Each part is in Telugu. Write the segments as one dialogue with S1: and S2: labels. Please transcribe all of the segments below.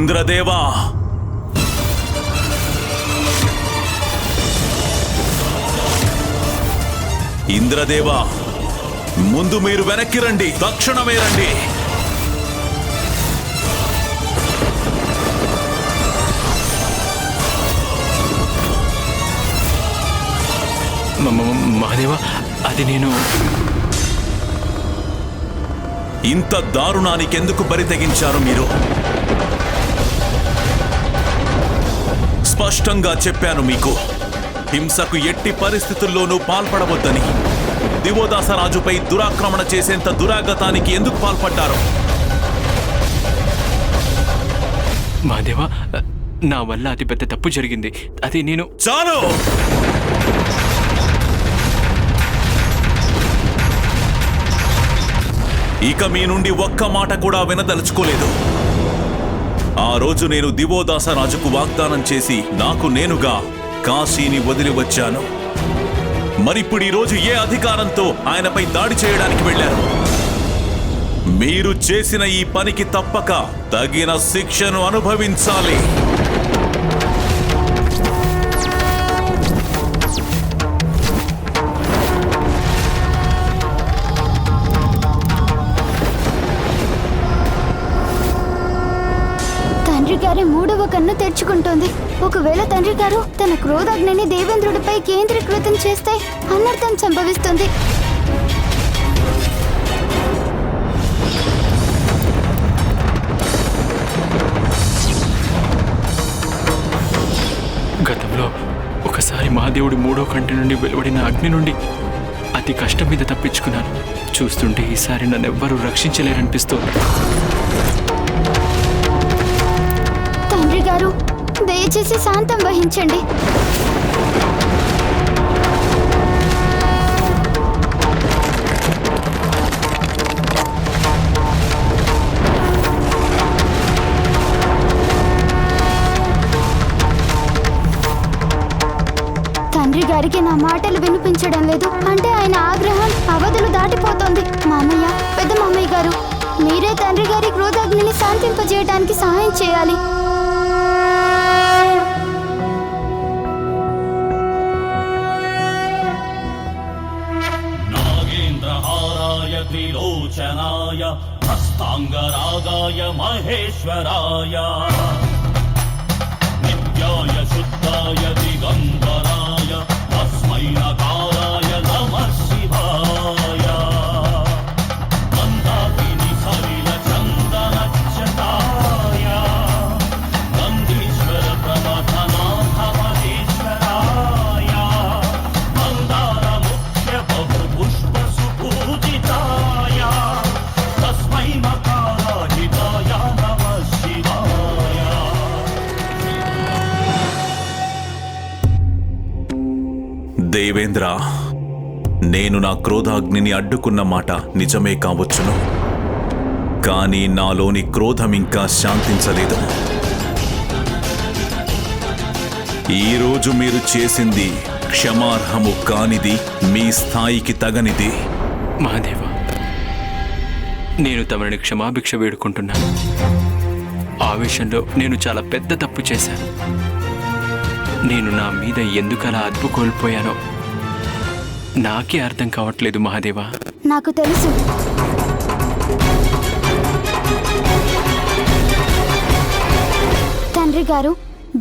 S1: ఇంద్రదేవా, ఇంద్రదేవా, ముందు మీరు వెనక్కి రండి, తక్షణమే రండి.
S2: మహాదేవా, అది నేను
S1: ఇంత దారుణానికి ఎందుకు బరి తెగించారు మీరు? స్పష్టంగా చెప్పాను మీకు, హింసకు ఎట్టి పరిస్థితుల్లోనూ పాల్పడవద్దని. దివోదాసరాజుపై దురాక్రమణ చేసేంత దురాగతానికి ఎందుకు పాల్పడ్డారు?
S2: మహాదేవా, నా వల్ల అతి పెద్ద తప్పు జరిగింది. అది నేను
S1: చాలు! ఇక మీ నుండి ఒక్క మాట కూడా వినదలుచుకోలేదు. ఆ రోజు నేను దివోదాసరాజుకు వాగ్దానం చేసి నాకు నేనుగా కాశీని వదిలి వచ్చాను. మరిప్పుడు ఈరోజు ఏ అధికారంతో ఆయనపై దాడి చేయడానికి వెళ్లారు? మీరు చేసిన ఈ పనికి తప్పక తగిన శిక్షను అనుభవించాలి.
S3: తండ్రి గారి మూడవ కన్ను తెరుచుకుంటోంది. ఒకవేళ తండ్రి గారు తన క్రోధాగ్నిని దేవేంద్రుడిపై కేంద్రీకృతం చేస్తే అనర్థం సంభవిస్తుంది.
S2: గతంలో ఒకసారి మహాదేవుడి మూడో కంటి నుండి వెలువడిన అగ్ని నుండి అతి కష్టం మీద తప్పించుకున్నాను. చూస్తుంటే ఈసారి నన్నెవ్వరూ రక్షించలేరనిపిస్తోంది.
S3: తండ్రి గారు, దయచేసి శాంతం వహించండి. తండ్రి గారికి నా మాటలు వినిపించడం లేదు. అంటే ఆయన ఆగ్రహం అవధులు దాటిపోతోంది. మామయ్య, పెద్ద మామయ్య గారు, మీరే తండ్రి గారి క్రోధాగ్నిని శాంతింపజేయడానికి సహాయం చేయాలి.
S4: నాగేంద్రహారాయ త్రిలోచనాయ హస్తాంగరాగాయ మహేశ్వరాయ నిత్యాయ శుద్ధాయ దిగంబరాయ తస్మై నకారాయ నమః శివాయ మందాకిని సలిల చందనచ్చతాయ నందీశ్వర ప్రమథనాథ మహేశ్వరాయ మందార ముఖ్య బహు పుష్ప సుపూజితాయ తస్మై మకారాజితాయ నమః శివాయ.
S1: దేవేంద్ర, నేను నా క్రోధాగ్నిని అడ్డుకున్న మాట నిజమే కావచ్చును, కానీ నాలోని క్రోధం ఇంకా శాంతించలేదు. ఈరోజు మీరు చేసింది క్షమార్హము కానిది, మీ స్థాయికి తగనిది.
S2: మహాదేవా, నేను తమని క్షమాభిక్ష వేడుకుంటున్నాను. ఆవేశంలో నేను చాలా పెద్ద తప్పు చేశాను. నేను నా మీద ఎందుకలా అదుపు కోల్పోయానో నాకే అర్థం కావట్లేదు మహాదేవా.
S3: నాకు తెలుసు. తండ్రి గారు,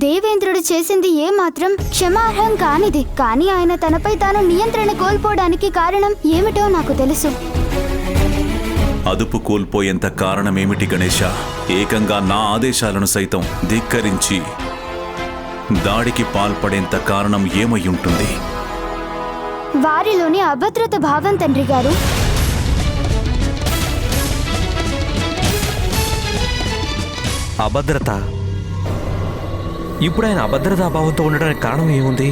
S3: దేవేంద్రుడు చేసింది ఏమాత్రం క్షమార్హం కానిది. కానీ ఆయన తనపై తాను నియంత్రణ కోల్పోవడానికి కారణం ఏమిటో నాకు తెలుసు.
S1: అదుపు కోల్పోయేంత కారణమేమిటి గణేశ? ఏకంగా నా ఆదేశాలను సైతం ధిక్కరించి దాడికి పాల్పడేంత కారణం ఏమై ఉంటుంది?
S3: వారిలోని అభద్రత భావం తండ్రి గారు.
S5: అభద్రత? ఇప్పుడు ఆయన అభద్రతాభావంతో ఉండడానికి కారణం ఏముంది?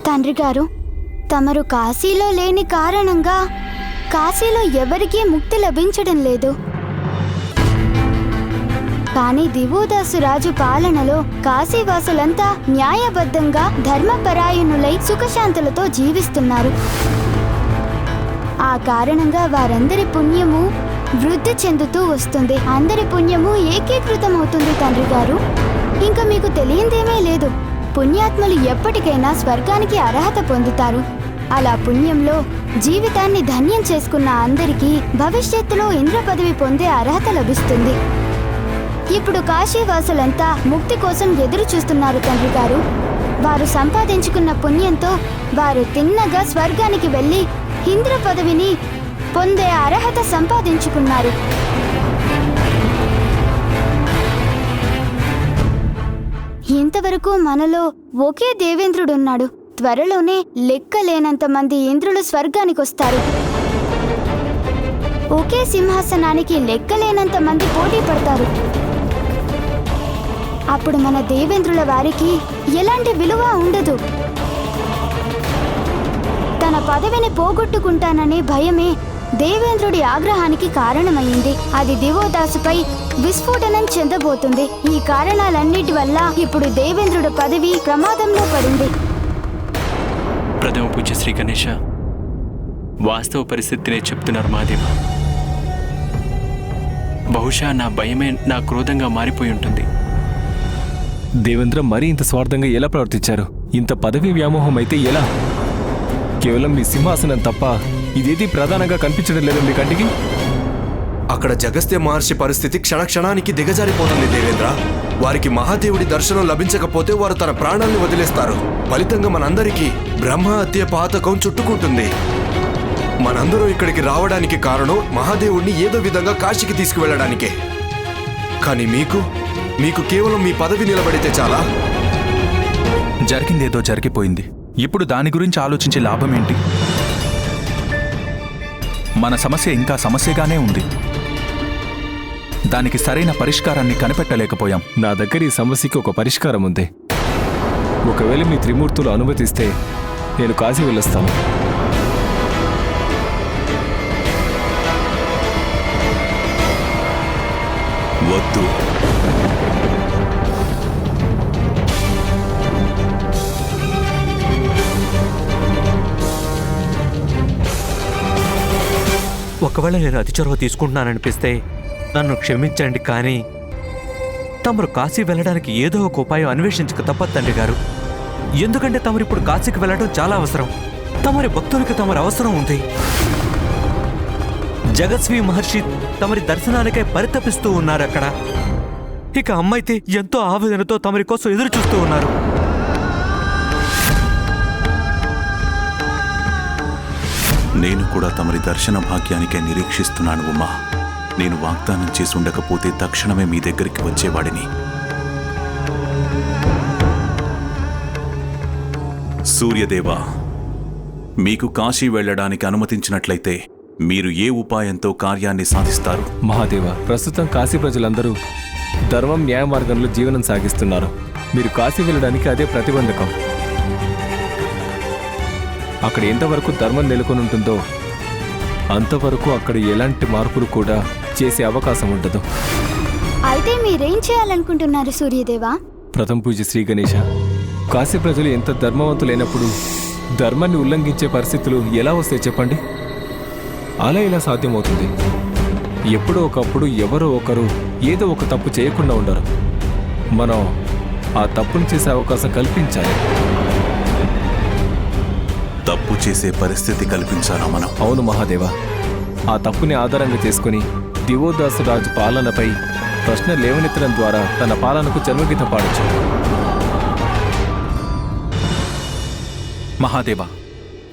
S3: తండ్రి గారు, తమరు కాశీలో లేని కారణంగా కాశీలో ఎవరికీ ముక్తి లభించడం లేదు. కానీ దివోదాసురాజు పాలనలో కాశీవాసులంతా న్యాయబద్ధంగా ధర్మపరాయణులై సుఖశాంతులతో జీవిస్తున్నారు. ఆ కారణంగా వారందరి పుణ్యము వృద్ధి చెందుతూ వస్తుంది. అందరి పుణ్యము ఏకీకృతం అవుతుంది తండ్రి గారు. ఇంకా మీకు తెలియందేమీ లేదు. పుణ్యాత్మలు ఎప్పటికైనా స్వర్గానికి అర్హత పొందుతారు. అలా పుణ్యంలో జీవితాన్ని ధన్యం చేసుకున్న అందరికీ భవిష్యత్తులో ఇంద్ర పదవి పొందే అర్హత లభిస్తుంది. ఇప్పుడు కాశీవాసులంతా ముక్తి కోసం ఎదురు చూస్తున్నారు తండ్రి గారు. వారు సంపాదించుకున్న పుణ్యంతో వారు తిన్నగా స్వర్గానికి వెళ్ళి ఇంద్ర పదవిని పొందే అర్హత సంపాదించుకున్నారు. ఇంతవరకు మనలో ఒకే దేవేంద్రుడున్నాడు. త్వరలోనే లెక్కలేనంత మంది ఇంద్రులు స్వర్గానికి వస్తారు. ఒకే సింహాసనానికి లెక్కలేనంత మంది పోటీ పడతారు. అప్పుడు మన దేవేంద్రుల వారికి ఎలాంటి విలువ ఉండదు. తన పదవిని పోగొట్టుకుంటాననే భయమే దేవేంద్రుడి ఆగ్రహానికి కారణమైంది. అది దివోదాసుపై విస్ఫోటనం చెందబోతుంది. ఈ కారణాలన్నిటి వల్ల ఇప్పుడు దేవేంద్రుడి పదవి ప్రమాదంలో పడింది.
S2: ప్రథమ పూజ్య శ్రీ గణేశ, వాస్తవ పరిస్థితినే చెప్తున్నారు మహాదేవ. బహుశా నా భయమే నా క్రోధంగా మారిపోయి ఉంటుంది.
S6: దేవేంద్ర మరీ ఇంత స్వార్థంగా ఎలా ప్రవర్తించారు? ఇంత పదవి వ్యామోహం అయితే ఎలా? కేవలం మీ సింహాసనం తప్ప ఇదేది ప్రధానంగా కనిపించడం లేదు మీ కంటికి.
S7: అక్కడ జగస్త్య మహర్షి పరిస్థితి క్షణక్షణానికి దిగజారిపోతుంది దేవేంద్ర. వారికి మహాదేవుడి దర్శనం లభించకపోతే వారు తన ప్రాణాల్ని వదిలేస్తారు. ఫలితంగా మనందరికీ బ్రహ్మ హత్య పాతకం చుట్టుకుంటుంది. మనందరూ ఇక్కడికి రావడానికి కారణం మహాదేవుడిని ఏదో విధంగా కాశీకి తీసుకువెళ్ళడానికే. కానీ మీకు కేవలం మీ పదవి నిలబడితే చాలా.
S8: జరిగిందేదో జరిగిపోయింది. ఇప్పుడు దాని గురించి ఆలోచించే లాభం ఏంటి? మన సమస్య ఇంకా సమస్యగానే ఉంది. దానికి సరైన పరిష్కారాన్ని కనిపెట్టలేకపోయాం.
S6: నా దగ్గర ఈ సమస్యకి ఒక పరిష్కారం ఉంది. ఒకవేళ మీ త్రిమూర్తులు అనుమతిస్తే నేను కాశీ వెళ్ళొస్తాను.
S1: వద్దు.
S5: ఒకవేళ నేను అతి చొరవ తీసుకుంటున్నాననిపిస్తే నన్ను క్షమించండి, కానీ తమరు కాశీ వెళ్ళడానికి ఏదో ఒక ఉపాయం అన్వేషించక తప్పదు తండ్రి గారు. ఎందుకంటే తమరు ఇప్పుడు కాశీకి వెళ్ళడం చాలా అవసరం. తమరి భక్తులకి తమరు అవసరం ఉంది. జగస్వి మహర్షి తమరి దర్శనానికై పరితపిస్తూ ఉన్నారు అక్కడ. ఇక అమ్మైతే ఎంతో ఆవేదనతో తమరి కోసం ఎదురు చూస్తూ ఉన్నారు.
S1: నేను కూడా తమరి దర్శన భాగ్యానికే నిరీక్షిస్తున్నాను ఉమా. నేను వాగ్దానం చేసి ఉండకపోతే తక్షణమే మీ దగ్గరికి వచ్చేవాడిని. సూర్యదేవా, మీకు కాశీ వెళ్ళడానికి అనుమతించినట్లయితే మీరు ఏ ఉపాయంతో కార్యాన్ని సాధిస్తారు?
S6: మహాదేవ, ప్రస్తుతం కాశీ ప్రజలందరూ ధర్మం న్యాయ మార్గంలో జీవనం సాగిస్తున్నారు. మీరు కాశీ వెళ్ళడానికి అదే ప్రతిబంధకం. అక్కడ ఎంతవరకు ధర్మం నెలకొని ఉంటుందో అంతవరకు అక్కడ ఎలాంటి మార్పులు కూడా చేసే అవకాశం ఉండదు.
S3: అయితే మీరేం చేయాలనుకుంటున్నారు సూర్యదేవా?
S6: ప్రథమ పూజ శ్రీ గణేశ, కాశీ ప్రజలు ఎంత ధర్మవంతులైనప్పుడు ధర్మాన్ని ఉల్లంఘించే పరిస్థితులు ఎలా వస్తాయి చెప్పండి? అలా ఇలా సాధ్యమవుతుంది? ఎప్పుడో ఒకప్పుడు ఎవరో ఒకరు ఏదో ఒక తప్పు చేయకుండా ఉండరు. మనం ఆ తప్పును చేసే అవకాశం కల్పించాలి.
S1: తప్పు చేసే పరిస్థితి కల్పించాలా మనం?
S6: అవును మహాదేవ. ఆ తప్పుని ఆధారంగా చేసుకుని దివోదాసు రాజు పాలనపై ప్రశ్న లేవనెత్తడం ద్వారా తన పాలనకు జన్మగీతం పాడొచ్చు.
S8: మహాదేవ,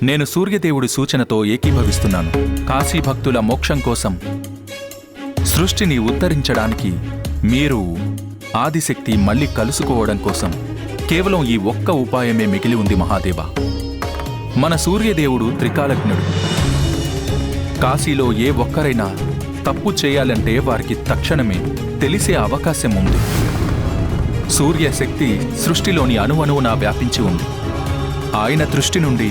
S8: నేను సూర్యదేవుడి సూచనతో ఏకీభవిస్తున్నాను. కాశీ భక్తుల మోక్షం కోసం, సృష్టిని ఉద్ధరించడానికి, మీరు ఆదిశక్తి మళ్ళీ కలుసుకోవడం కోసం కేవలం ఈ ఒక్క ఉపాయమే మిగిలి ఉంది మహాదేవ. మన సూర్యదేవుడు త్రికాలజ్ఞుడు. కాశీలో ఏ ఒక్కరైనా తప్పు చేయాలంటే వారికి తక్షణమే తెలిసే అవకాశం ఉంది. సూర్యశక్తి సృష్టిలోని అణువణువునా వ్యాపించి ఉంది. ఆయన దృష్టి నుండి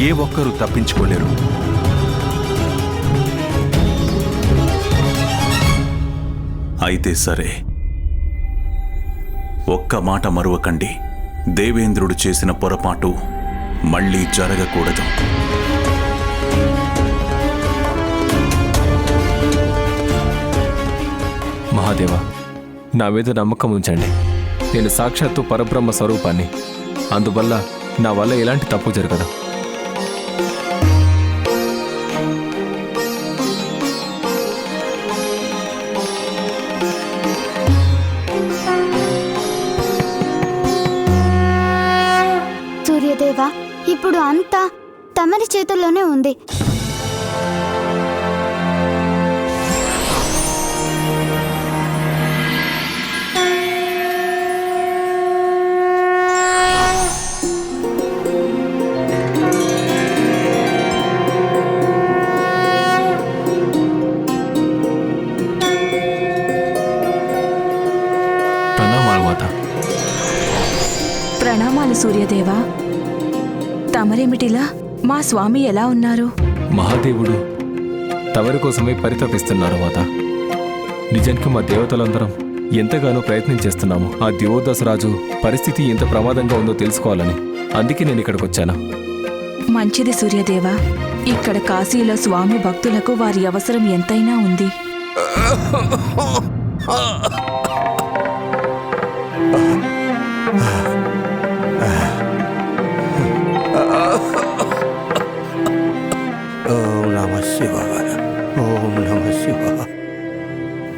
S8: ఏ ఒక్కరూ తప్పించుకోలేరు.
S1: అయితే సరే, ఒక్క మాట మరువకండి. దేవేంద్రుడు చేసిన పొరపాటు మళ్ళీ జరగకూడదు.
S6: నా మీద నమ్మకం ఉంచండి. నేను సాక్షాత్తు పరబ్రహ్మ స్వరూపాన్ని. అందువల్ల నా వల్ల ఎలాంటి తప్పు జరగదు.
S3: సూర్యదేవా, ఇప్పుడు అంతా తమరి చేతుల్లోనే ఉంది.
S6: ప్రణామాలు మాత.
S9: ప్రణామాలు సూర్యదేవా. తమరేమిటిలా? మా స్వామి ఎలా ఉన్నారు?
S6: మహాదేవుడు తమరి కోసమే పరితపిస్తున్నారు మాత. నిజానికి మా దేవతలందరం ఎంతగానో ప్రయత్నం చేస్తున్నాము ఆ దివోదాసరాజు పరిస్థితి ఎంత ప్రమాదంగా ఉందో తెలుసుకోవాలని. అందుకే నేను ఇక్కడికి వచ్చాను.
S9: మంచిది సూర్యదేవా. ఇక్కడ కాశీలో స్వామి భక్తులకు వారి అవసరం ఎంతైనా ఉంది.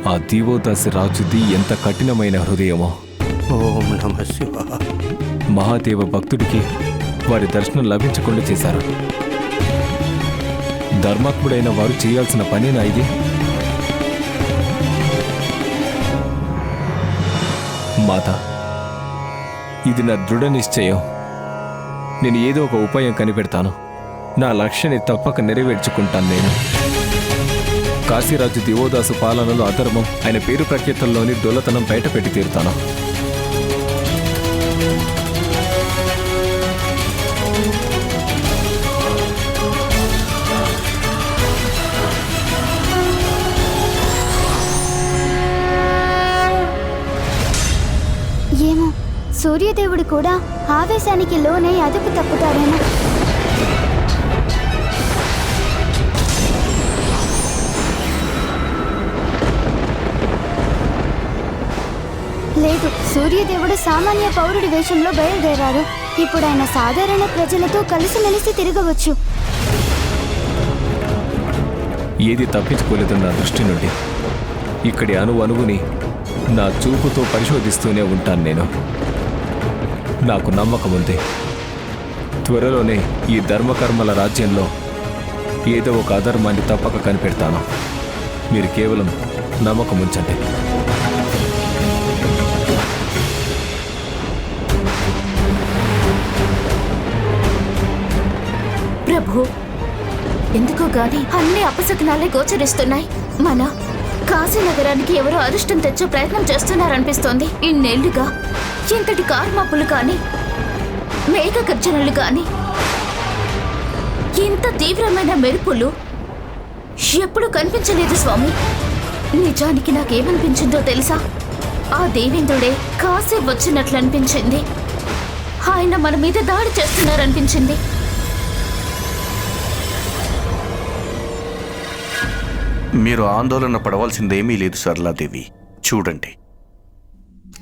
S6: ఆ దివోదాసి రాజుది ఎంత కఠినమైన హృదయమో. మహాదేవ భక్తుడికి వారి దర్శనం లభించకుండా చేశారు. ధర్మాత్ముడైన వారు చేయాల్సిన పనేనా ఇది? మాత, ఇది నా దృఢ నిశ్చయం. నేను ఏదో ఒక ఉపాయం కనిపెడతాను. నా లక్ష్యాన్ని తప్పక నెరవేర్చుకుంటాను. నేను కాశీరాజు దివోదాసు పాలనలో అధర్మం, ఆయన పేరు ప్రఖ్యాతల్లోని దొల్లతనం బయట పెట్టి తీరుతాను.
S3: ఏమో, సూర్యదేవుడు కూడా ఆవేశానికి లోనై అదుపు తప్పుతారేమో. లేదు, సూర్యదేవుడు సామాన్య పౌరుడి వేషంలో బయలుదేరారు. ఇప్పుడు ఆయన సాధారణ ప్రజలతో కలిసిమెలిసి తిరగవచ్చు.
S6: ఏది తప్పించుకోలేదు నా దృష్టి నుండి. ఇక్కడి అణువుని నా చూపుతో పరిశోధిస్తూనే ఉంటాను నేను. నాకు నమ్మకం ఉంది, త్వరలోనే ఈ ధర్మకర్మల రాజ్యంలో ఏదో ఒక అధర్మాన్ని తప్పక కనిపెడతాను. మీరు కేవలం నమ్మకం ఉంచండి.
S10: ప్రభు, ఎందుకో గాని అన్ని అపశకునాలే గోచరిస్తున్నాయి. మన కాశీ నగరానికి ఎవరో అరిష్టం తెచ్చే ప్రయత్నం చేస్తున్నారనిపిస్తోంది. ఇన్నేళ్లుగా ఇంతటి కార్మాపులు కాని, మేఘ గర్జనలు కాని, ఇంత తీవ్రమైన మెరుపులు ఎప్పుడు కనిపించలేదు స్వామి. నిజానికి నాకేమనిపించిందో తెలుసా? ఆ దేవేంద్రుడే కాశీ వచ్చినట్లు అనిపించింది. ఆయన మన మీద దాడి చేస్తున్నారనిపించింది.
S11: మీరు ఆందోళన పడవలసిందేమీ లేదు సరళాదేవి. చూడండి,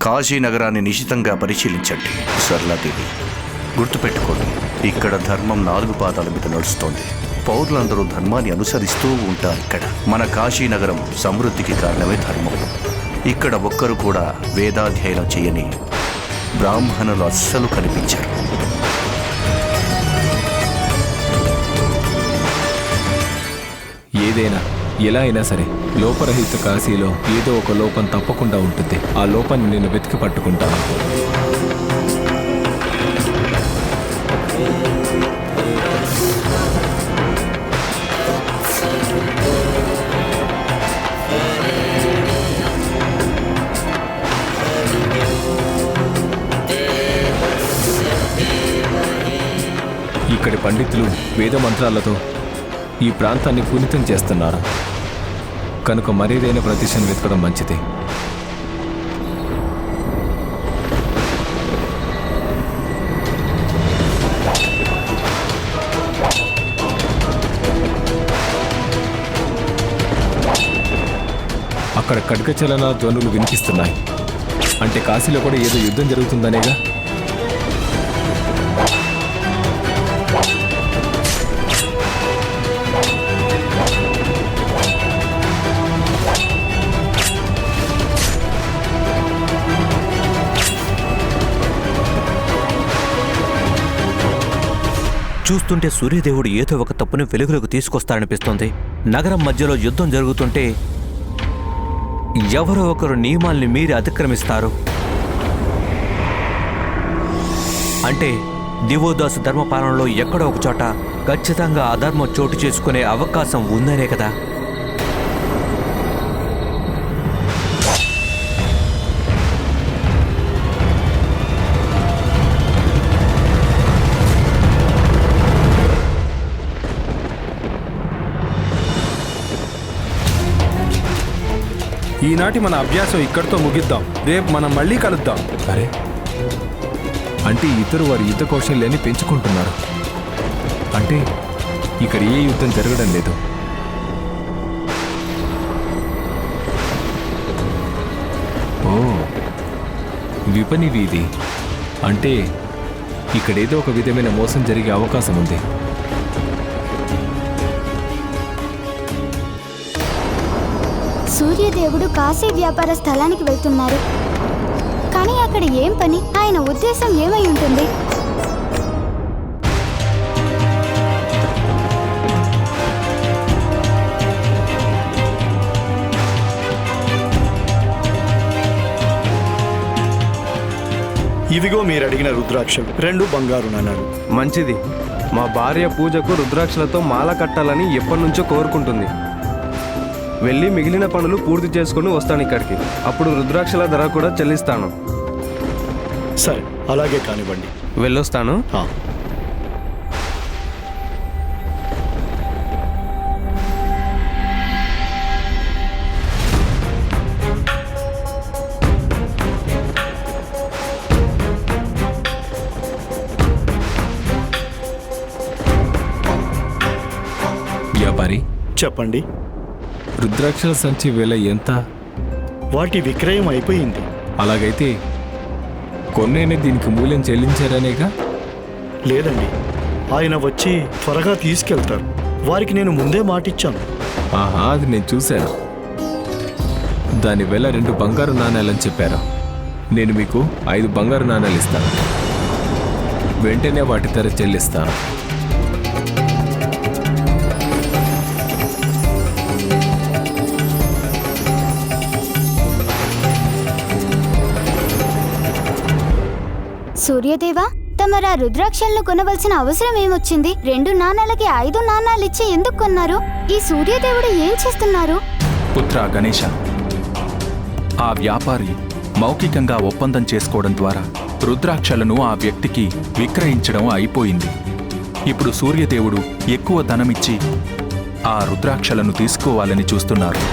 S11: కాశీ నగరాన్ని నిశితంగా పరిశీలించండి సరళాదేవి. గుర్తుపెట్టుకోండి, ఇక్కడ ధర్మం 4 పాదాల మీద నడుస్తోంది. పౌరులందరూ ధర్మాన్ని అనుసరిస్తూ ఉంటారు. ఇక్కడ మన కాశీ నగరం సమృద్ధికి కారణమే ధర్మం. ఇక్కడ ఒక్కరు కూడా వేదాధ్యయనం చేయని బ్రాహ్మణులు అస్సలు కనిపించరు.
S6: ఏదైనా ఎలా అయినా సరే లోపరహిత కాశీలో ఏదో ఒక లోపం తప్పకుండా ఉంటుంది. ఆ లోపాన్ని నేను వెతికి పట్టుకుంటాను. ఇక్కడి పండితులు వేద మంత్రాలతో ఈ ప్రాంతాన్ని పునీతం చేస్తున్నారు. కనుక మరేదైనా ప్రదేశం వెతకడం మంచిది. అక్కడ ఖడ్గచలన ధ్వనులు వినిపిస్తున్నాయి. అంటే కాశీలో కూడా ఏదో యుద్ధం జరుగుతుందనేగా?
S5: చూస్తుంటే సూర్యదేవుడు ఏదో ఒక తప్పుని వెలుగులోకి తీసుకొస్తాడనిపిస్తుంది. నగరం మధ్యలో యుద్ధం జరుగుతుంటే ఎవరో ఒకరు నియమాల్ని మీరి అతిక్రమిస్తారు. అంటే దివోదాసు ధర్మపాలనలో ఎక్కడో ఒక చోట ఖచ్చితంగా అధర్మం చోటు చేసుకునే అవకాశం ఉందనే కదా.
S12: ఈనాటి మన అభ్యాసం ఇక్కడితో ముగిద్దాం. రేపు మనం మళ్ళీ కలుద్దాం.
S6: అరే, అంటే ఇద్దరు వారి యుద్ధ కౌశల్యాన్ని పెంచుకుంటున్నారు. అంటే ఇక్కడ ఏ యుద్ధం జరగడం లేదు. ఓ, విపణి వీధి. అంటే ఇక్కడేదో ఒక విధమైన మోసం జరిగే అవకాశం ఉంది.
S3: సూర్యదేవుడు కాశీ వ్యాపార స్థలానికి వెళ్తున్నారు. కానీ అక్కడ ఏం పని? ఆయన ఉద్దేశం ఏమై ఉంటుంది?
S12: ఇవిగో మీరు అడిగిన రుద్రాక్షలు, 2 బంగారు నాణాలు.
S13: మంచిది. మా భార్య పూజకు రుద్రాక్షలతో మాల కట్టాలని ఎప్పటి నుంచో కోరుకుంటుంది. వెళ్ళి మిగిలిన పనులు పూర్తి చేసుకుని వస్తాను ఇక్కడికి. అప్పుడు రుద్రాక్షల ధర కూడా చెల్లిస్తాను.
S12: సరే, అలాగే కానివ్వండి.
S13: వెళ్ళొస్తాను.
S6: వ్యాపారి,
S12: చెప్పండి.
S6: రుద్రాక్షల సంచి వేల ఎంత?
S12: వాటి విక్రయం అయిపోయింది.
S6: అలాగైతే కొన్నైనా దీనికి మూల్యం చెల్లించారనేగా?
S12: లేదండి, ఆయన వచ్చి త్వరగా తీసుకెళ్తారు. వారికి నేను ముందే మాటిచ్చాను.
S6: ఆహా, అది నేను చూశాను. దాని వేల 2 బంగారు నాణేలని చెప్పారు. నేను మీకు 5 బంగారు నాణేలు ఇస్తాను. వెంటనే వాటి ధర చెల్లిస్తాను.
S3: సూర్యదేవా, తమరా రుద్రాక్షలను కొనవలసిన అవసరం ఏమొచ్చింది? 2 నాణాలకి 5 నాణాలిచ్చి ఎందుకు కొన్నారు? ఈ సూర్యదేవుడు ఏం చేస్తున్నారు?
S8: పుత్ర గణేశ, ఆ వ్యాపారి మౌఖికంగా ఒప్పందం చేసుకోవడం ద్వారా రుద్రాక్షలను ఆ వ్యక్తికి విక్రయించడం అయిపోయింది. ఇప్పుడు సూర్యదేవుడు ఎక్కువ ధనమిచ్చి ఆ రుద్రాక్షలను తీసుకోవాలని చూస్తున్నారు.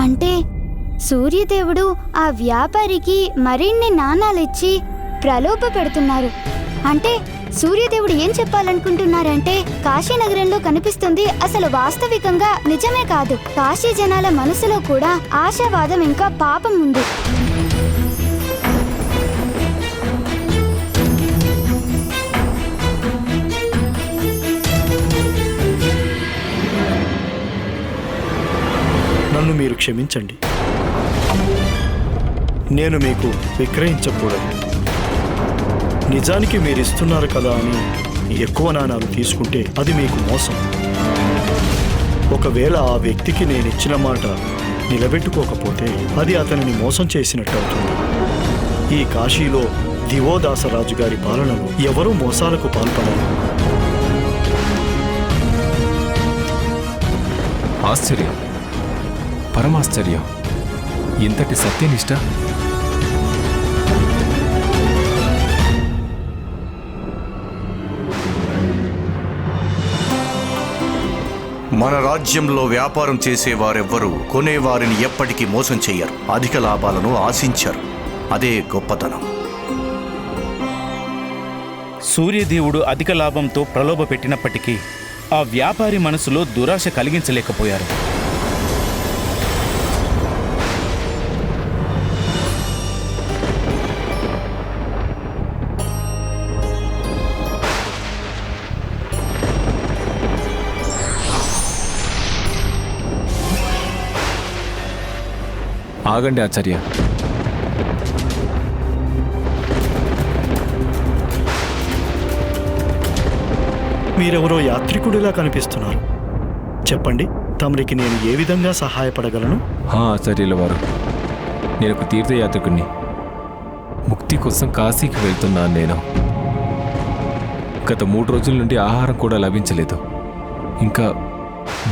S3: అంటే సూర్యదేవుడు ఆ వ్యాపారికి మరిన్ని నాణాలిచ్చి ప్రలోభ పెడుతున్నారు. అంటే సూర్యదేవుడు ఏం చెప్పాలనుకుంటున్నారంటే కాశీనగరంలో కనిపిస్తుంది అసలు వాస్తవికంగా నిజమే కాదు. కాశీ జనాల మనసులో కూడా ఆశావాదం ఇంకా పాపం ఉంది.
S12: నన్ను మీరు క్షమించండి. నేను మీకు విక్రయించకూడదు. నిజానికి మీరు ఇస్తున్నారు కదా అని ఎక్కువ నాణాలు తీసుకుంటే అది మీకు మోసం. ఒకవేళ ఆ వ్యక్తికి నేను ఇచ్చిన మాట నిలబెట్టుకోకపోతే అది అతనిని మోసం చేసినట్టు అవుతుంది. ఈ కాశీలో దివోదాసరాజు గారి పాలనలో ఎవరూ మోసాలకు పాల్పడరు.
S6: ఆశ్చర్యం, పరమాశ్చర్యం. ఇంతటి సత్యనిష్ట!
S11: మన రాజ్యంలో వ్యాపారం చేసేవారెవ్వరూ కొనేవారిని ఎప్పటికీ మోసం చెయ్యరు. అధిక లాభాలను ఆశించరు. అదే గొప్పతనం.
S14: సూర్యదేవుడు అధిక లాభంతో ప్రలోభ పెట్టినప్పటికీ ఆ వ్యాపారి మనసులో దురాశ కలిగించలేకపోయారు.
S6: ఆగండి ఆచార్య.
S12: మీరెవరో యాత్రికుడిలా కనిపిస్తున్నారు. చెప్పండి, తమరికి నేను ఏ విధంగా సహాయపడగలను?
S6: ఆచార్యుల వారు, నేను ఒక తీర్థయాత్రికుణ్ణి. ముక్తి కోసం కాశీకి వెళ్తున్నాను నేను. గత 3 రోజుల నుండి ఆహారం కూడా లభించలేదు. ఇంకా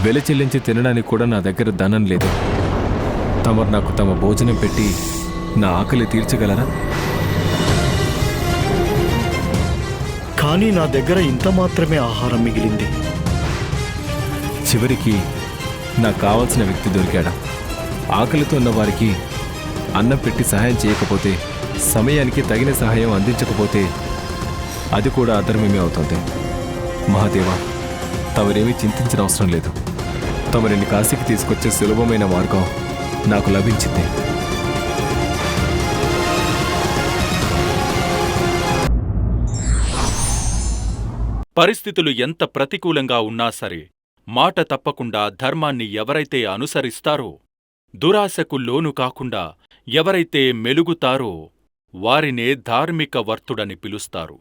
S6: వెల చెల్లించి తినడానికి కూడా నా దగ్గర ధనం లేదు. తమరు నాకు తమ భోజనం పెట్టి నా ఆకలి తీర్చగలరా?
S12: కానీ నా దగ్గర ఇంత మాత్రమే ఆహారం మిగిలింది.
S6: చివరికి నాకు కావాల్సిన వ్యక్తి దొరికాడా? ఆకలితో ఉన్న వారికి అన్నం పెట్టి సహాయం చేయకపోతే, సమయానికి తగిన సహాయం అందించకపోతే అది కూడా అధర్మమే అవుతుంది. మహాదేవ, తమరేమీ చింతించిన అవసరం లేదు. తమరిని కాశీకి తీసుకొచ్చే సులభమైన మార్గం నాకు లభించింది.
S8: పరిస్థితులు ఎంత ప్రతికూలంగా ఉన్నా సరే మాట తప్పకుండా ధర్మాన్ని ఎవరైతే అనుసరిస్తారో, దురాశకు లోను కాకుండా ఎవరైతే మెలుగుతారో వారినే ధార్మిక వర్తుడని పిలుస్తారు.